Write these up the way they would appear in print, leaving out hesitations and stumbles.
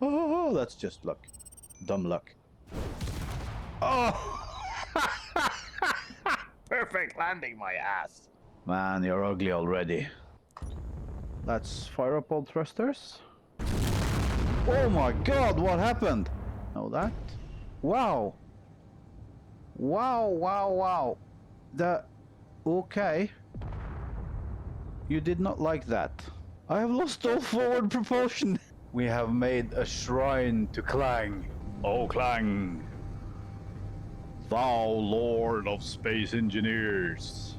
Oh, that's just luck. Dumb luck. Oh! Perfect landing, my ass. Man, you're ugly already. Let's fire up all thrusters. Oh my god, what happened? Know that? Wow. Wow, wow, wow. Okay. You did not like that. I have lost all forward propulsion. We have made a shrine to Clang. Oh, Clang. Thou Lord of Space Engineers.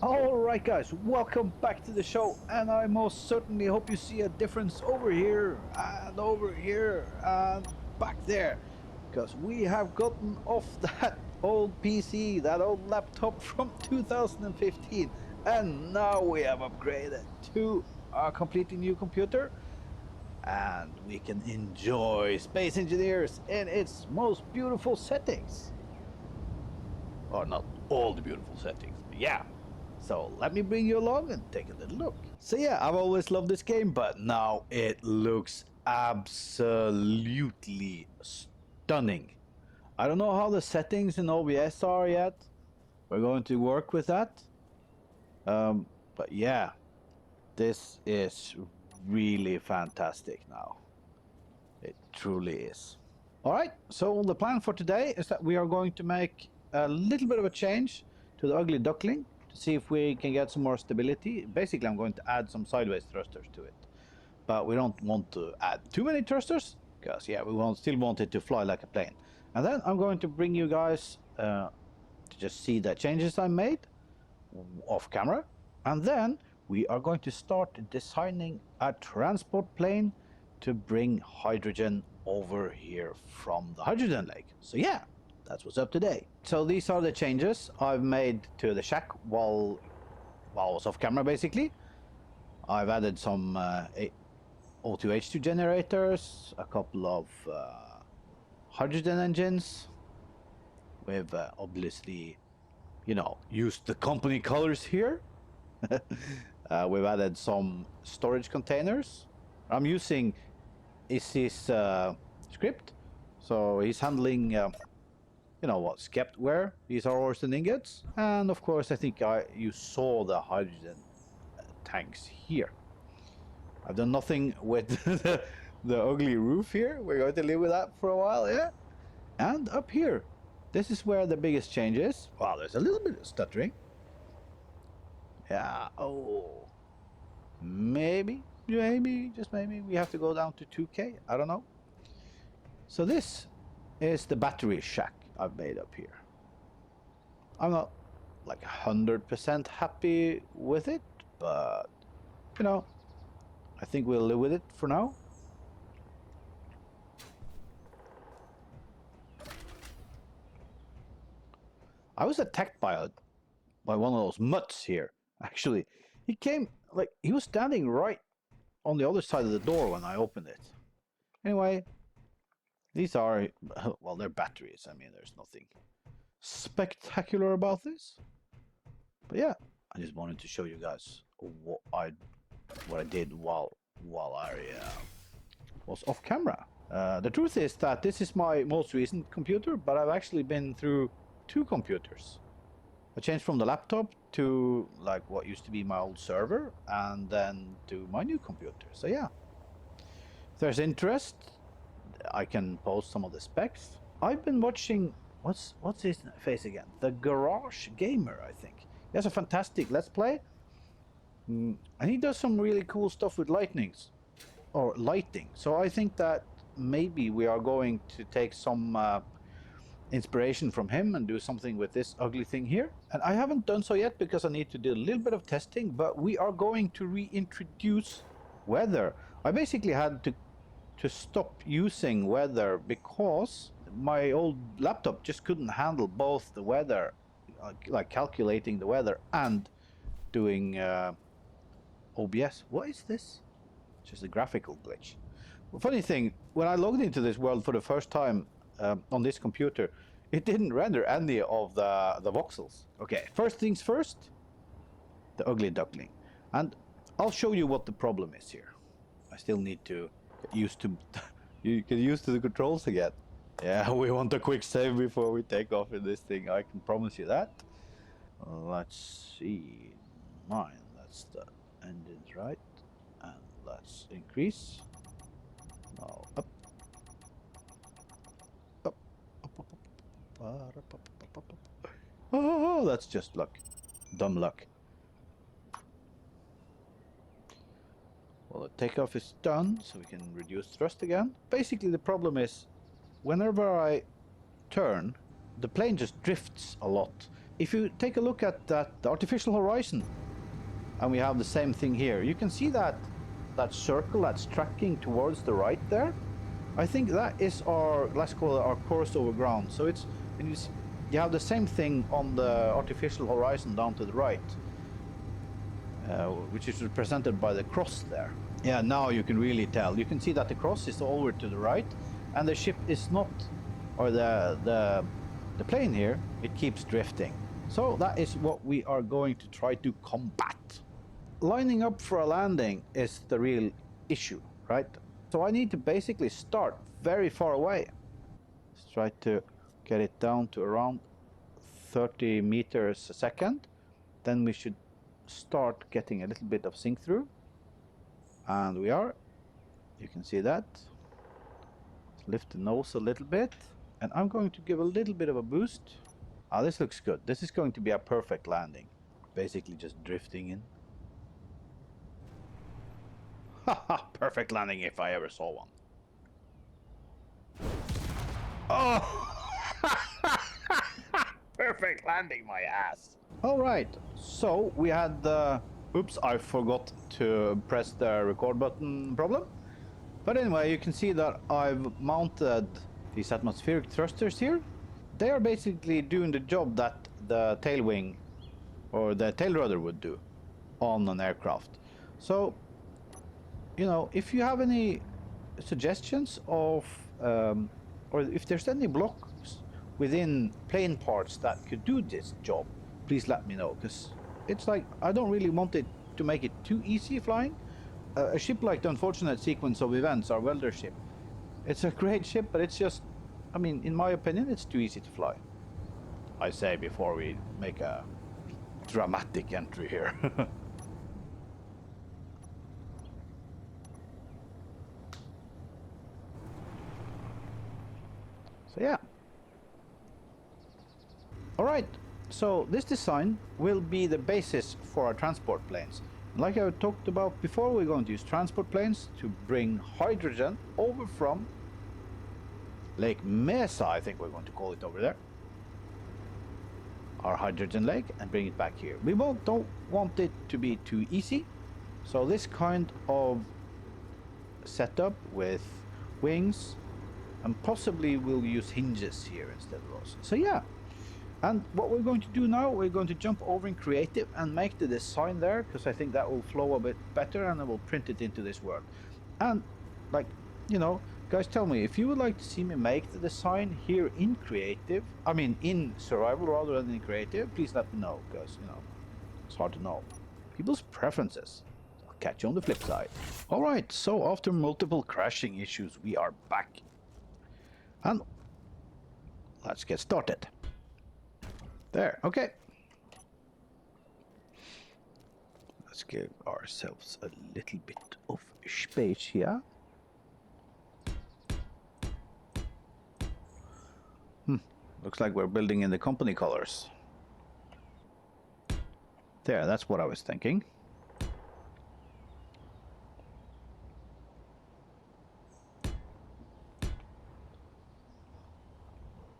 Alright guys, welcome back to the show, and I most certainly hope you see a difference over here and back there, because we have gotten off that old PC, that old laptop from 2015, and now we have upgraded to a completely new computer, and we can enjoy Space Engineers in its most beautiful settings. Or not all the beautiful settings, but yeah. So let me bring you along and take a little look. So yeah, I've always loved this game, but now it looks absolutely stunning. I don't know how the settings in OBS are yet. We're going to work with that. But yeah, this is really fantastic now. It truly is. Alright, so the plan for today is that we are going to make a little bit of a change to the ugly duckling to see if we can get some more stability. Basically, I'm going to add some sideways thrusters to it. But we don't want to add too many thrusters, because yeah, we still want it to fly like a plane. And then I'm going to bring you guys to just see the changes I made off camera. And then we are going to start designing a transport plane to bring hydrogen over here from the hydrogen lake. So yeah, that's what's up today. So these are the changes I've made to the shack while I was off camera basically. I've added some O2H2 generators, a couple of hydrogen engines. We've obviously, you know, used the company colors here. We've added some storage containers. I'm using Issy's script, so he's handling you know what, Skeptware. These are ores and ingots, and of course I think you saw the hydrogen tanks here. I've done nothing with the ugly roof here. We're going to live with that for a while, yeah. And up here, this is where the biggest change is. Wow, there's a little bit of stuttering. Yeah, oh, maybe, just maybe we have to go down to 2K. I don't know. So this is the battery shack I've made up here. I'm not like 100% happy with it, but you know, I think we'll live with it for now. I was attacked by one of those mutts here. Actually, he came, like, he was standing right on the other side of the door when I opened it. Anyway, these are, well, they're batteries. I mean, there's nothing spectacular about this. But yeah, I just wanted to show you guys what I did while I was off camera. The truth is that this is my most recent computer, but I've actually been through 2 computers. I changed from the laptop to like what used to be my old server, and then to my new computer. So yeah, if there's interest, I can post some of the specs. I've been watching, what's his face again? The Garage Gamer, I think. He has a fantastic Let's Play. And he does some really cool stuff with lighting. So I think that maybe we are going to take some inspiration from him and do something with this ugly thing here. And I haven't done so yet because I need to do a little bit of testing, but we are going to reintroduce weather. I basically had to stop using weather because my old laptop just couldn't handle both the weather, like calculating the weather and doing OBS. What is this? Just a graphical glitch. Well, funny thing, when I logged into this world for the first time on this computer, it didn't render any of the voxels. Okay, first things first, the ugly duckling. And I'll show you what the problem is here. I still need to get used to you get used to the controls again. Yeah, we want a quick save before we take off in this thing. I can promise you that. Let's see. 9. That's the engines, right? And let's increase. Now up. Up. Up. Oh, that's just luck. Dumb luck. Well, the takeoff is done, so we can reduce thrust again. Basically, the problem is, whenever I turn, the plane just drifts a lot. If you take a look at the artificial horizon, and we have the same thing here, you can see that circle that's tracking towards the right there. I think that is our, let's call it our course over ground. So it's, and you have the same thing on the artificial horizon down to the right, which is represented by the cross there. Yeah, now you can really tell. You can see that the cross is over to the right, and the ship is not, or the plane here, it keeps drifting. So that is what we are going to try to combat. Lining up for a landing is the real issue, right? So I need to basically start very far away. Let's try to get it down to around 30 meters a second. Then we should start getting a little bit of sink through. And we are. You can see that. Lift the nose a little bit. And I'm going to give a little bit of a boost. Ah, this looks good. This is going to be a perfect landing. Basically just drifting in. Haha, perfect landing if I ever saw one. Oh! Perfect landing, my ass. All right, so we had the oops, I forgot to press the record button problem. But anyway, you can see that I've mounted these atmospheric thrusters here. They are basically doing the job that the tail wing or the tail rudder would do on an aircraft. So, you know, if you have any suggestions of, or if there's any blocks within plane parts that could do this job, please let me know, because it's like, I don't really want it to make it too easy flying. A ship like the Unfortunate Sequence of Events, our welder ship, it's a great ship, but it's just, I mean, in my opinion, it's too easy to fly. I say before we make a dramatic entry here. So yeah. Alright, so this design will be the basis for our transport planes. Like I talked about before, we're going to use transport planes to bring hydrogen over from Lake Mesa, I think we're going to call it over there. Our hydrogen lake, and bring it back here. We don't want it to be too easy. So this kind of setup with wings, and possibly we'll use hinges here instead of those. So yeah. And what we're going to do now, we're going to jump over in creative and make the design there, because I think that will flow a bit better, and I will print it into this world. And like, you know, guys, tell me if you would like to see me make the design here in creative, I mean in survival rather than in creative, please let me know, because, you know, it's hard to know people's preferences. I'll catch you on the flip side. All right, so after multiple crashing issues, we are back. And let's get started. There, okay. Let's give ourselves a little bit of space here. Looks like we're building in the company colors. There, that's what I was thinking.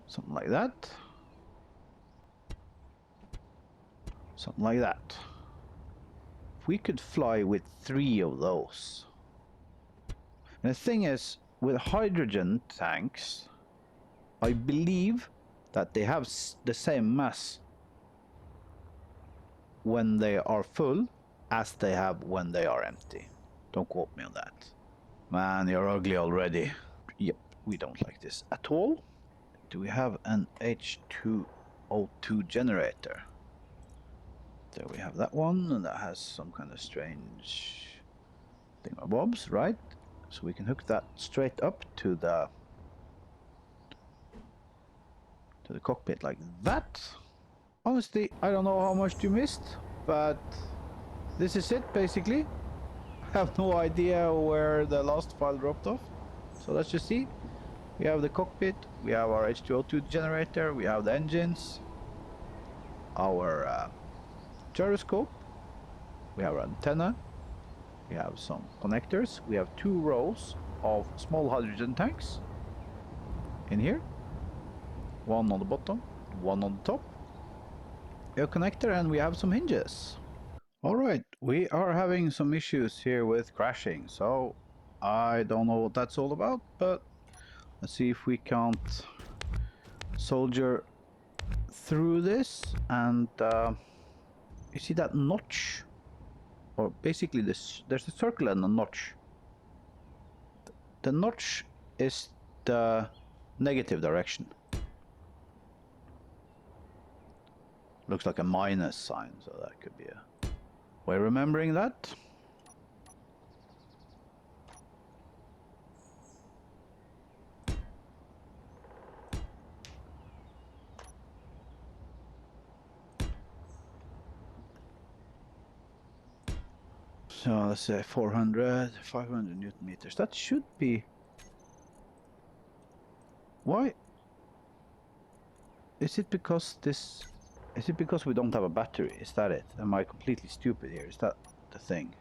Something like that. Something like that. If we could fly with 3 of those. And the thing is, with hydrogen tanks, I believe that they have the same mass when they are full as they have when they are empty. Don't quote me on that. Man, you're ugly already. Yep, we don't like this at all. Do we have an H2O2 generator? There we have that one, and that has some kind of strange thingamabobs, right? So we can hook that straight up to the cockpit like that. Honestly, I don't know how much you missed, but this is it basically. I have no idea where the last file dropped off. So let's just see. We have the cockpit, we have our H2O2 generator, we have the engines, our gyroscope, we have our antenna, we have some connectors, we have 2 rows of small hydrogen tanks in here. One on the bottom, one on the top. A connector, and we have some hinges. Alright, we are having some issues here with crashing, so I don't know what that's all about, but let's see if we can't soldier through this. And you see that notch? Or basically there's a circle and a notch. The notch is the negative direction. Looks like a minus sign, so that could be a way of remembering that. So let's say 400, 500 Newton meters. That should be... Why? Is it because this... Is it because we don't have a battery? Is that it? Am I completely stupid here? Is that the thing?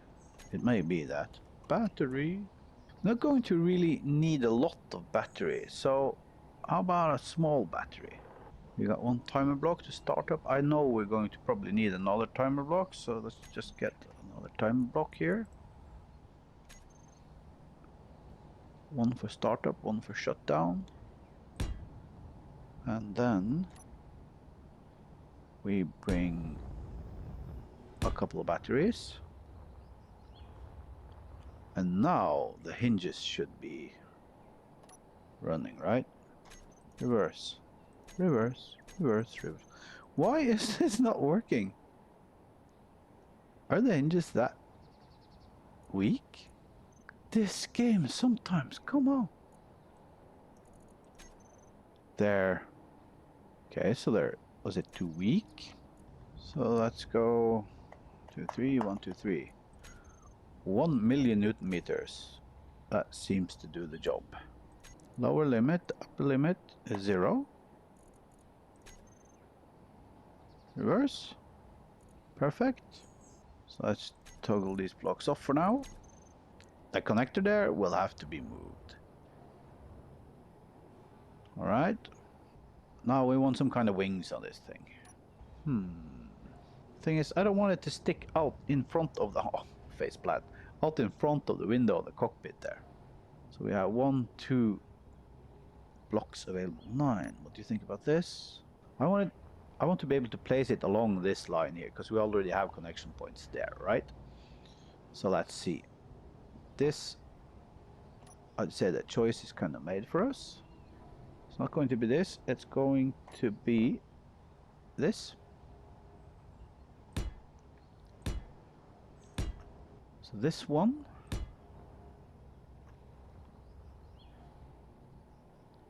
It may be that. Battery? Not going to really need a lot of battery, so how about a small battery? We got 1 timer block to start up. I know we're going to probably need another timer block, so let's just get another timer block here. 1 for startup, 1 for shutdown. And then we bring a couple of batteries. And now the hinges should be running, right? Reverse. Reverse, reverse, reverse. Why is this not working? Are the hinges that weak? This game sometimes, come on. There. Okay, so there. Was it too weak? So let's go 2, 3, 1, 2, 3. 1 million Newton meters. That seems to do the job. Lower limit, upper limit is 0. Reverse. Perfect. So let's toggle these blocks off for now. The connector there will have to be moved. Alright. Now we want some kind of wings on this thing. Thing is, I don't want it to stick out in front of the faceplant. Out in front of the window of the cockpit there. So we have 1, 2 blocks available. 9. What do you think about this? I want to be able to place it along this line here, because we already have connection points there, right? So let's see. This, I'd say the choice is kind of made for us. It's not going to be this, it's going to be this. So this one.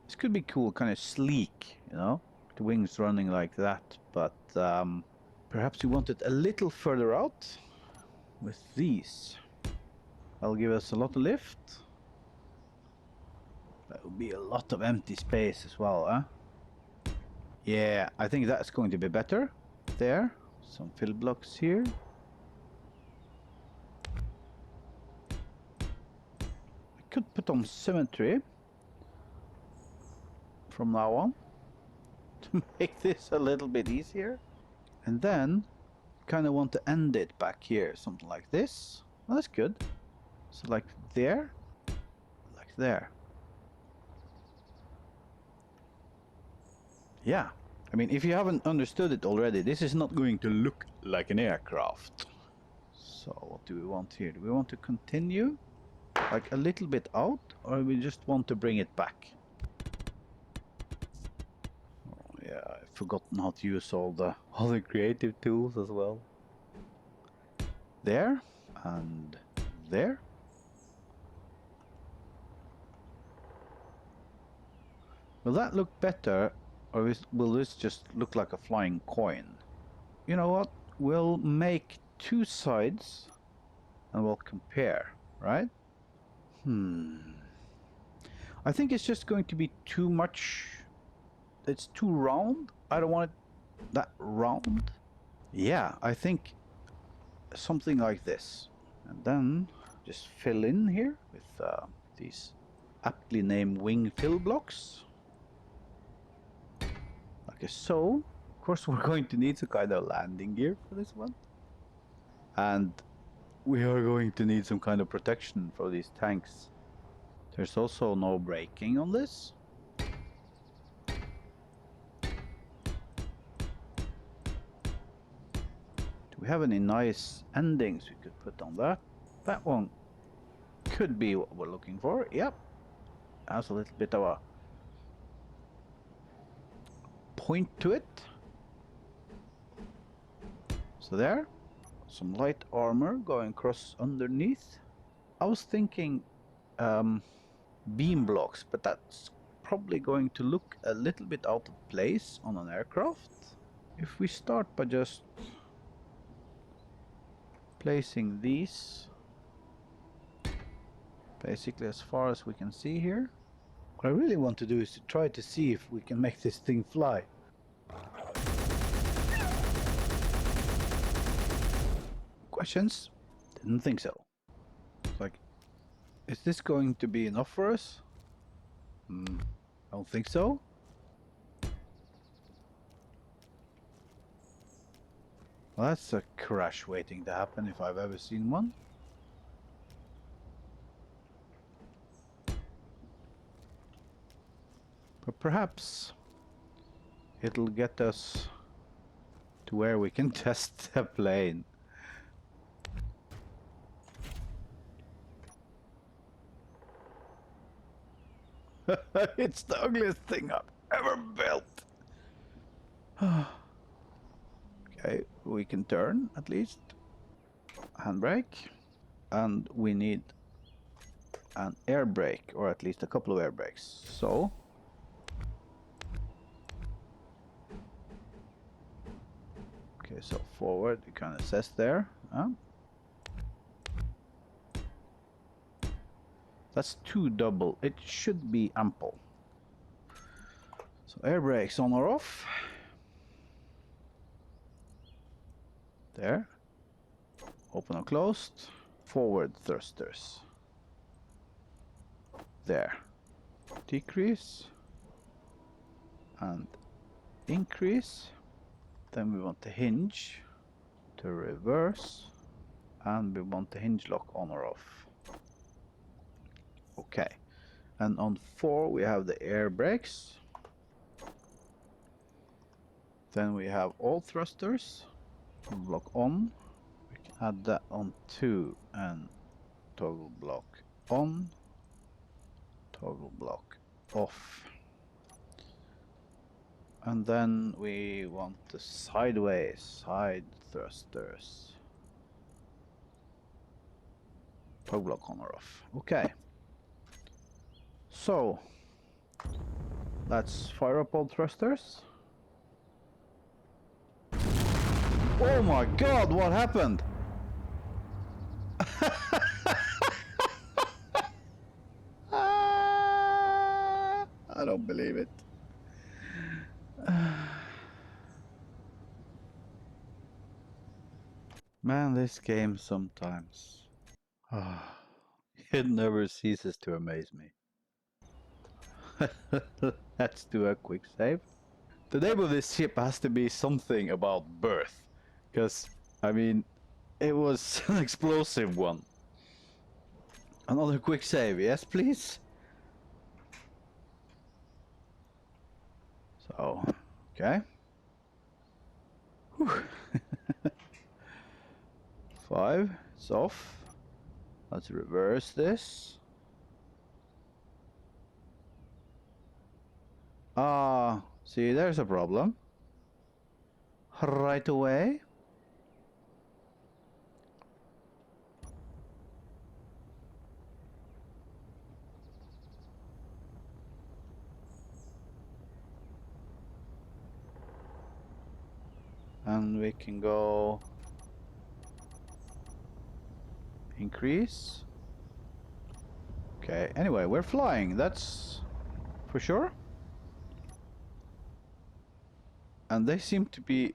This could be cool, kind of sleek, you know? The wings running like that, but perhaps we want it a little further out with these. That'll give us a lot of lift. That will be a lot of empty space as well, huh? Yeah, I think that's going to be better. There, some fill blocks here. I could put on symmetry from now on to make this a little bit easier. And then kind of want to end it back here, something like this. Well, that's good. So like there, like there. Yeah, I mean, if you haven't understood it already, this is not going to look like an aircraft. So what do we want here? Do we want to continue like a little bit out, or we just want to bring it back? Oh yeah, I've forgotten how to use all the creative tools as well. there and there. Will that look better, or will this just look like a flying coin? You know what? We'll make two sides and we'll compare, right? I think it's just going to be too much. It's too round. I don't want it that round. Yeah, I think something like this. And then just fill in here with these aptly named wing fill blocks. Like so. Of course, we're going to need some kind of landing gear for this one. And we are going to need some kind of protection for these tanks. There's also no braking on this. Do we have any nice endings we could put on that? That one could be what we're looking for. Yep. Has a little bit of a point to it. So there. Some light armor going across underneath. I was thinking beam blocks, but that's probably going to look a little bit out of place on an aircraft. If we start by just placing these basically as far as we can see here. What I really want to do is to try to see if we can make this thing fly. Questions? Didn't think so. Like, is this going to be enough for us? I don't think so. Well, that's a crash waiting to happen if I've ever seen one. But perhaps it'll get us to where we can test the plane. It's the ugliest thing I've ever built. Okay, we can turn at least. Handbrake. And we need an air brake, or at least a couple of air brakes. So okay, so forward, you can assess there. That's two double. It should be ample. So air brakes on or off. There. Open or closed. Forward thrusters. There. Decrease. And increase. Then we want the hinge to reverse. And we want the hinge lock on or off. Okay. And on 4 we have the air brakes. Then we have all thrusters. Block on. We can add that on 2 and toggle block on. Toggle block off. And then we want the sideways side thrusters. Toggle block on or off. Okay. So let's fire up all thrusters. Oh my god, what happened? I don't believe it. Man, this game sometimes. It never ceases to amaze me. Let's do a quick save. The name of this ship has to be something about birth. Because, I mean, it was an explosive one. Another quick save, yes please? So, okay. 5, it's off. Let's reverse this. See, there's a problem. Right away. And we can go increase. Okay, anyway, we're flying, that's for sure. And they seem to be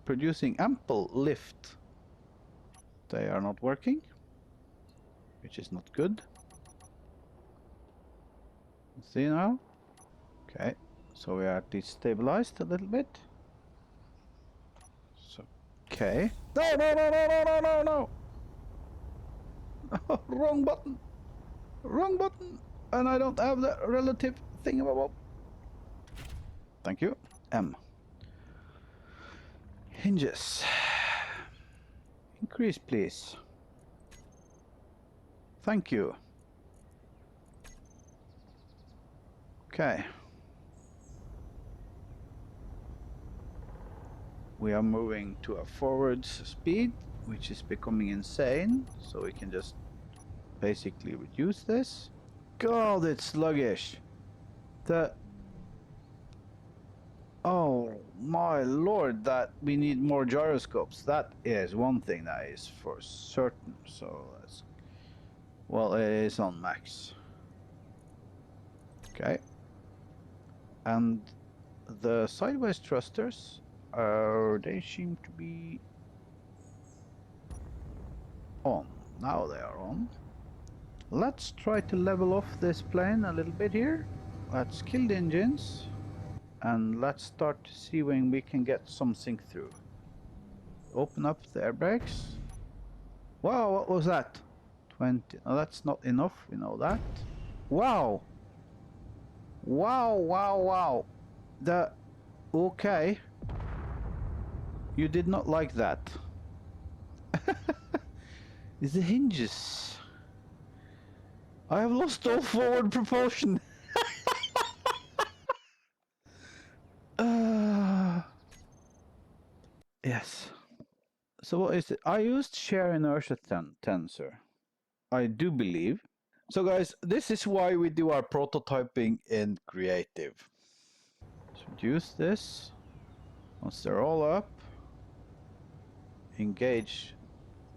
producing ample lift. They are not working, which is not good. See now? Okay, so we are destabilized a little bit. So, okay. No, no, no, no, no, no, no, no! Wrong button! Wrong button! And I don't have the relative thingamabob. Thank you. M. Hinges. Increase, please. Thank you. Okay. We are moving to a forward speed, which is becoming insane. So we can just basically reduce this. God, it's sluggish. Oh my lord, that we need more gyroscopes. That is one thing that is for certain. So let's... Well, it is on max. Okay. And the sideways thrusters, they seem to be on. Now they are on. Let's try to level off this plane a little bit here. Let's kill the engines. And let's start to see when we can get something through. Open up the air brakes. Wow, what was that? 20. No, that's not enough, we know that. Wow! Wow, wow, wow. Okay. You did not like that. It's the hinges. I have lost all forward propulsion. Yes. So what is it? I used shear inertia tensor. I do believe. So guys, this is why we do our prototyping in creative. Let's reduce this. Once they're all up, engage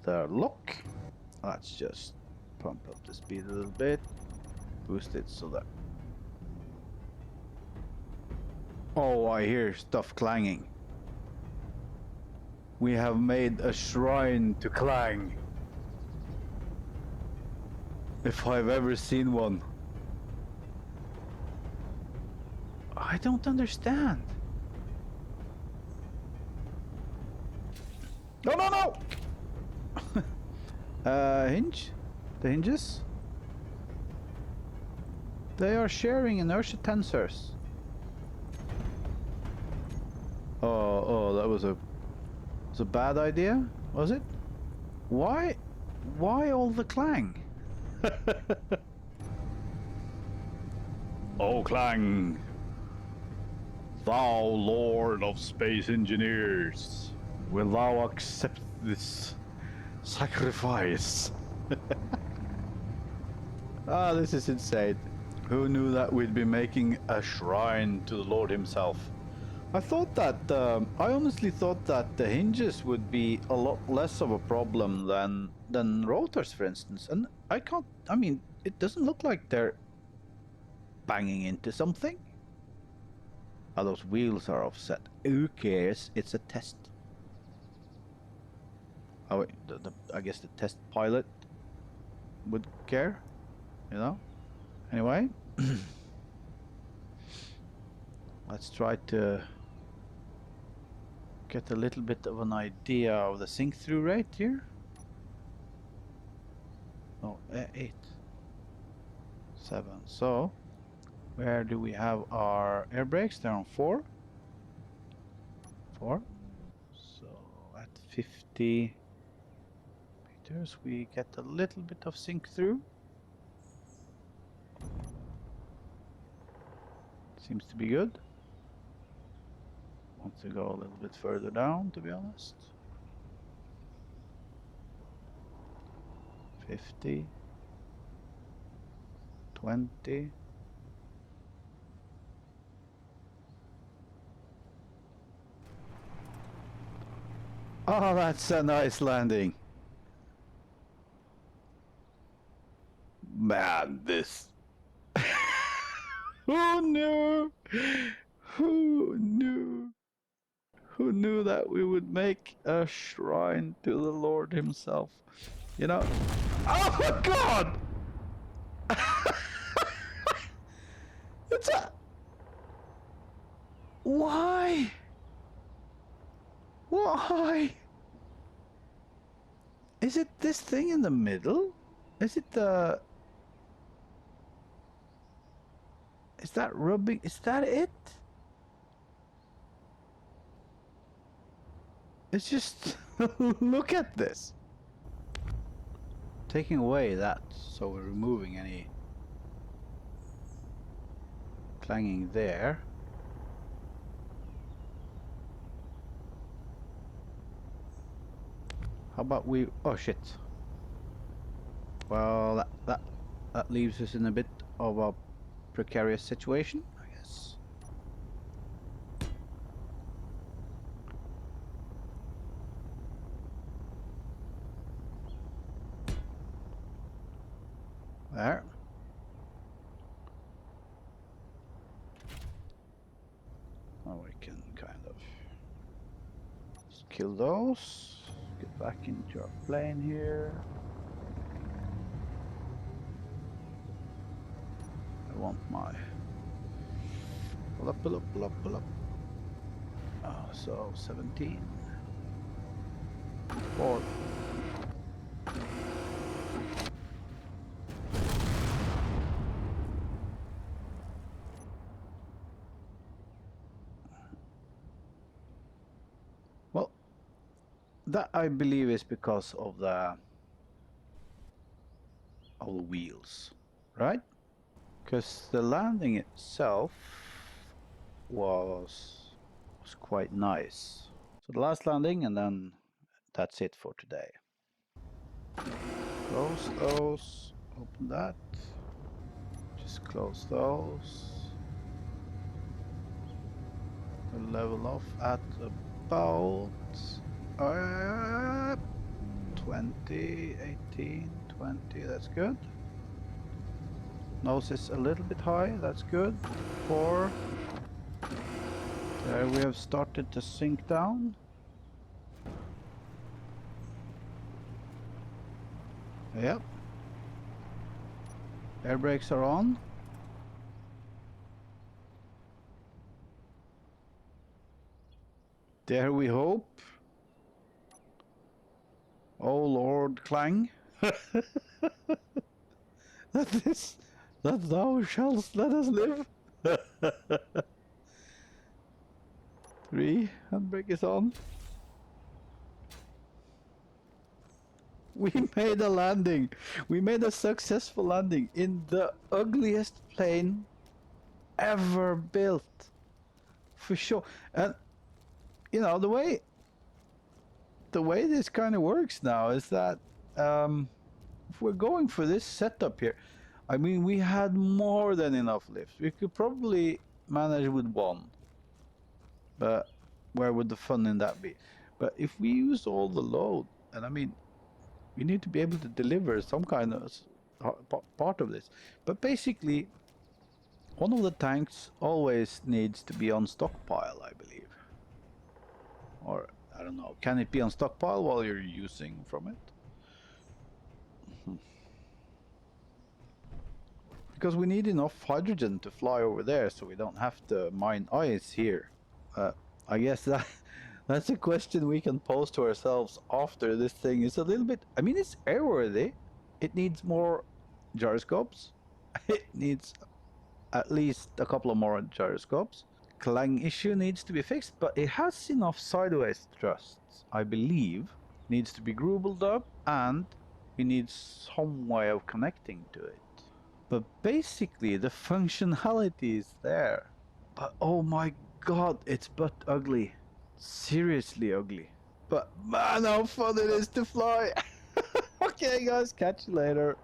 the lock. Let's just pump up the speed a little bit, boost it so that... Oh, I hear stuff clanging. We have made a shrine to Clang. If I've ever seen one. I don't understand. No, no, no! Hinge? The hinges? They are sharing inertia tensors. Oh, that was a bad idea, was it? Why all the clang? Oh, Clang, thou lord of space engineers, will thou accept this sacrifice? Ah, this is insane. Who knew that we'd be making a shrine to the Lord himself? I thought that, I honestly thought that the hinges would be a lot less of a problem than rotors, for instance. And I mean, it doesn't look like they're banging into something. Oh, those wheels are offset. Who cares? It's a test. Oh, wait, I guess the test pilot would care, you know? Anyway, let's try to get a little bit of an idea of the sink-through rate here. No, 8, 7. So, where do we have our air brakes? They're on 4. 4. So, at 50 meters, we get a little bit of sink-through. Seems to be good. Want to go a little bit further down, to be honest. 50, 20. Oh, that's a nice landing. Man, this... Who knew? Who knew? Who knew that we would make a shrine to the Lord himself? You know? Oh my god! It's a... Why? Why? Is it this thing in the middle? Is it the... Is that rubbing? Is that it? It's just... Look at this. Taking away that, so we're removing any clanging there. How about we... Oh shit. Well, that leaves us in a bit of a precarious situation, I guess. There. Now we can kind of just kill those. Get back into our plane here. I want my... Pull up, pull up, pull up, pull up. Oh, so 17. 4. Well, that I believe is because of the wheels, right? Because the landing itself was quite nice. So the last landing, and then that's it for today. Close those, open that, just close those. We'll level off at about 20, 18, 20, that's good. Nose is a little bit high, that's good. 4. There we have started to sink down. Yep. Air brakes are on. There we hope. Oh Lord Clang. that thou shalt let us live. 3, handbrake is on. We made a landing. We made a successful landing in the ugliest plane ever built. For sure. And you know, the way this kind of works now is that if we're going for this setup here, I mean, we had more than enough lifts. We could probably manage with 1. But where would the fun in that be? But if we use all the load, and I mean, we need to be able to deliver some kind of part of this. But basically, one of the tanks always needs to be on stockpile, I believe. Or, I don't know, can it be on stockpile while you're using from it? Because we need enough hydrogen to fly over there, so we don't have to mine ice here. I guess that's a question we can pose to ourselves after this thing is a little bit... I mean, it's airworthy. It needs more gyroscopes. It needs at least a couple of more gyroscopes. Clang issue needs to be fixed, but it has enough sideways thrusts, I believe. Needs to be grooved up, and we need some way of connecting to it. But basically, the functionality is there. But oh my god, it's but ugly. Seriously ugly. But man, how fun it is to fly! Okay guys, catch you later.